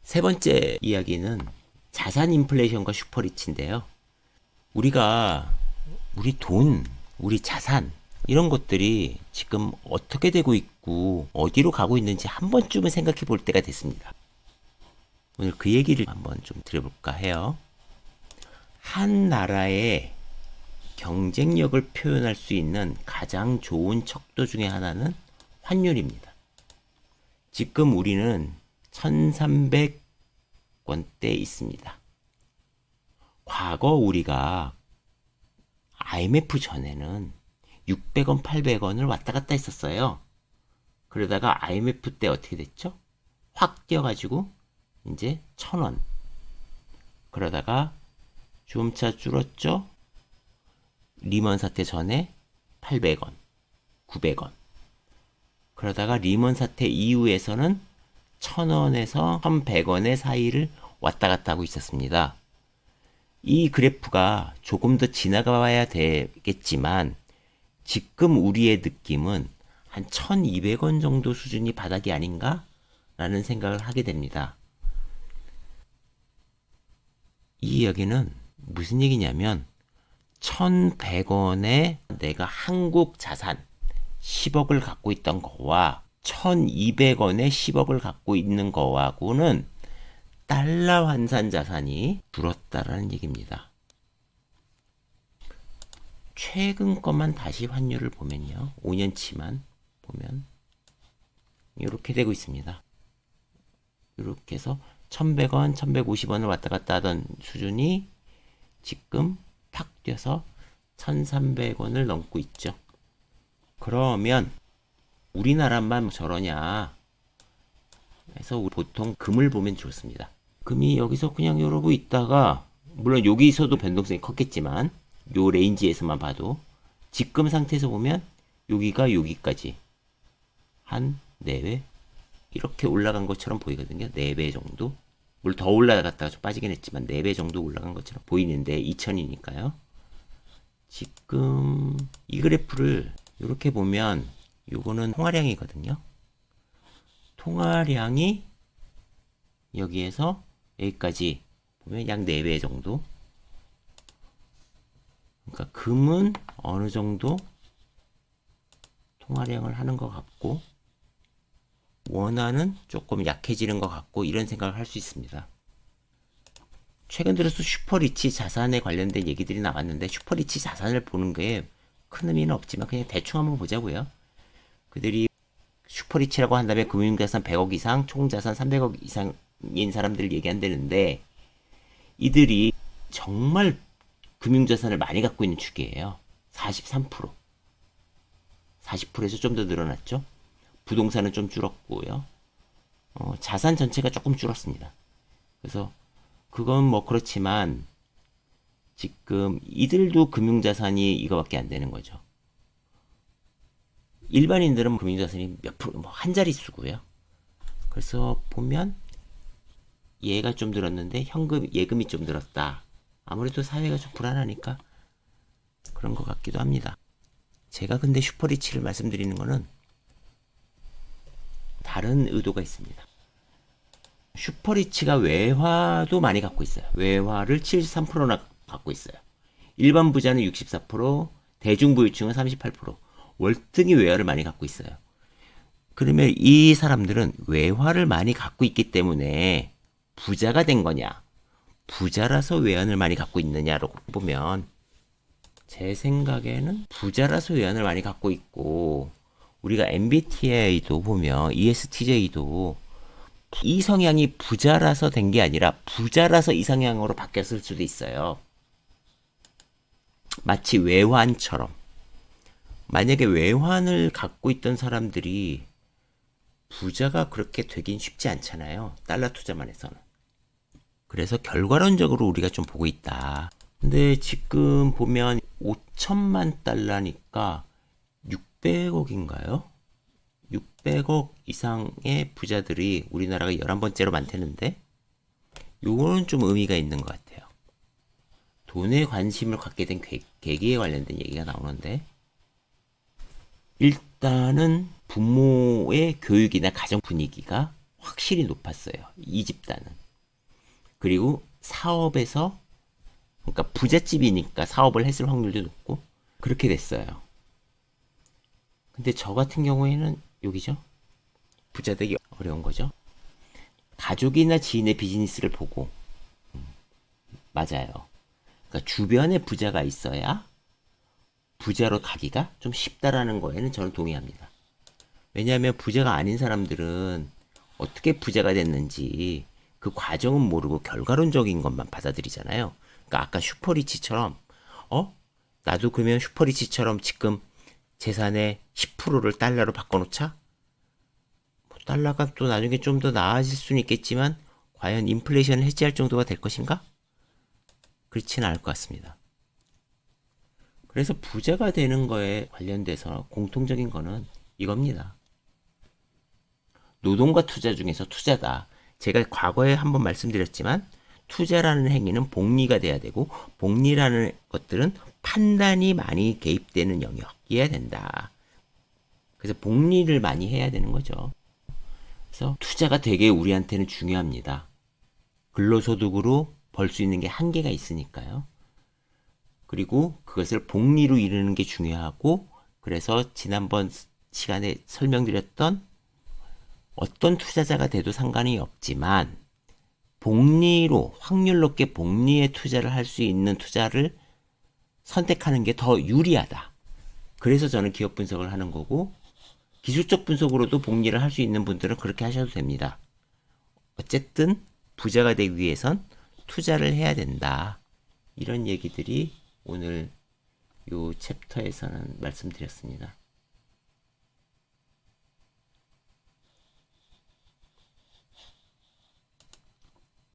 세 번째 이야기는 자산 인플레이션과 슈퍼리치인데요. 우리가 우리 돈, 우리 자산 이런 것들이 지금 어떻게 되고 있고 어디로 가고 있는지 한 번쯤은 생각해 볼 때가 됐습니다. 오늘 그 얘기를 한번 좀 드려볼까 해요. 한 나라의 경쟁력을 표현할 수 있는 가장 좋은 척도 중에 하나는 환율입니다. 지금 우리는 1300원대에 있습니다. 과거 우리가 IMF 전에는 600원, 800원을 왔다 갔다 했었어요. 그러다가 IMF 때 어떻게 됐죠? 확 뛰어가지고 이제 1000원. 그러다가 점차 줄었죠? 리먼 사태 전에 800원, 900원. 그러다가 리먼 사태 이후에서는 1000원에서 1100원의 사이를 왔다 갔다 하고 있었습니다. 이 그래프가 조금 더 지나가야 되겠지만 지금 우리의 느낌은 한 1200원 정도 수준이 바닥이 아닌가? 라는 생각을 하게 됩니다. 이 이야기는 무슨 얘기냐면 1100원에 내가 한국 자산 10억을 갖고 있던 거와 1200원에 10억을 갖고 있는 거하고는 달러 환산 자산이 줄었다라는 얘기입니다. 최근 것만 다시 환율을 보면요. 5년치만 보면 이렇게 되고 있습니다. 이렇게 해서 1100원, 1150원을 왔다 갔다 하던 수준이 지금 팍 뛰어서 1300원을 넘고 있죠. 그러면 우리나라만 저러냐 해서 보통 금을 보면 좋습니다. 금이 여기서 그냥 이러고 있다가 물론 여기서도 변동성이 컸겠지만 요 레인지에서만 봐도 지금 상태에서 보면 여기가 여기까지 한 4배 이렇게 올라간 것처럼 보이거든요. 4배 정도. 물론 더 올라갔다가 좀 빠지긴 했지만 4배 정도 올라간 것처럼 보이는데 2000이니까요. 지금 이 그래프를 이렇게 보면 요거는 통화량이거든요. 통화량이 여기에서 여기까지 보면 약 4배 정도. 그러니까 금은 어느 정도 통화량을 하는 것 같고 원화는 조금 약해지는 것 같고 이런 생각을 할 수 있습니다. 최근 들어서 슈퍼리치 자산에 관련된 얘기들이 나왔는데 슈퍼리치 자산을 보는 게 큰 의미는 없지만 그냥 대충 한번 보자고요. 그들이 슈퍼리치라고 한다면 금융자산 100억 이상, 총자산 300억 이상인 사람들을 얘기한다는데 이들이 정말 금융자산을 많이 갖고 있는 축이에요. 43%. 40%에서 좀 더 늘어났죠. 부동산은 좀 줄었고요. 자산 전체가 조금 줄었습니다. 그래서 그건 뭐 그렇지만 지금 이들도 금융자산이 이거밖에 안 되는 거죠. 일반인들은 금융자산이 몇 프로, 뭐 한 자릿수고요. 그래서 보면 얘가 좀 늘었는데 예금이 좀 늘었다. 아무래도 사회가 좀 불안하니까 그런 것 같기도 합니다. 제가 근데 슈퍼리치를 말씀드리는 거는 다른 의도가 있습니다. 슈퍼리치가 외화도 많이 갖고 있어요. 외화를 73%나 갖고 있어요. 일반 부자는 64%, 대중부유층은 38%, 월등히 외화를 많이 갖고 있어요. 그러면 이 사람들은 외화를 많이 갖고 있기 때문에 부자가 된 거냐? 부자라서 외환을 많이 갖고 있느냐라고 보면 제 생각에는 부자라서 외환을 많이 갖고 있고 우리가 MBTI도 보면 ESTJ도 이 성향이 부자라서 된 게 아니라 부자라서 이 성향으로 바뀌었을 수도 있어요. 마치 외환처럼. 만약에 외환을 갖고 있던 사람들이 부자가 그렇게 되긴 쉽지 않잖아요. 달러 투자만 해서는. 그래서 결과론적으로 우리가 좀 보고 있다. 근데 지금 보면 5천만 달러니까 600억인가요? 600억 이상의 부자들이 우리나라가 11번째로 많다는데 요거는 좀 의미가 있는 것 같아요. 돈에 관심을 갖게 된 계기에 관련된 얘기가 나오는데 일단은 부모의 교육이나 가정 분위기가 확실히 높았어요. 이 집단은. 그리고 사업에서, 그러니까 부잣집이니까 사업을 했을 확률도 높고 그렇게 됐어요. 근데 저 같은 경우에는 여기죠. 부자 되기 어려운 거죠. 가족이나 지인의 비즈니스를 보고 맞아요. 그러니까 주변에 부자가 있어야 부자로 가기가 좀 쉽다라는 거에는 저는 동의합니다. 왜냐하면 부자가 아닌 사람들은 어떻게 부자가 됐는지 그 과정은 모르고 결과론적인 것만 받아들이잖아요. 그러니까 아까 슈퍼리치처럼 나도 그러면 슈퍼리치처럼 지금 재산의 10%를 달러로 바꿔놓자? 뭐 달러가 또 나중에 좀 더 나아질 수는 있겠지만 과연 인플레이션을 해지할 정도가 될 것인가? 그렇지는 않을 것 같습니다. 그래서 부자가 되는 거에 관련돼서 공통적인 거는 이겁니다. 노동과 투자 중에서 투자다. 제가 과거에 한번 말씀드렸지만 투자라는 행위는 복리가 돼야 되고 복리라는 것들은 판단이 많이 개입되는 영역이어야 된다. 그래서 복리를 많이 해야 되는 거죠. 그래서 투자가 되게 우리한테는 중요합니다. 근로소득으로 벌 수 있는 게 한계가 있으니까요. 그리고 그것을 복리로 이루는 게 중요하고 그래서 지난번 시간에 설명드렸던 어떤 투자자가 돼도 상관이 없지만 복리로 확률 높게 복리에 투자를 할 수 있는 투자를 선택하는 게 더 유리하다. 그래서 저는 기업 분석을 하는 거고 기술적 분석으로도 복리를 할 수 있는 분들은 그렇게 하셔도 됩니다. 어쨌든 부자가 되기 위해선 투자를 해야 된다. 이런 얘기들이 오늘 이 챕터에서는 말씀드렸습니다.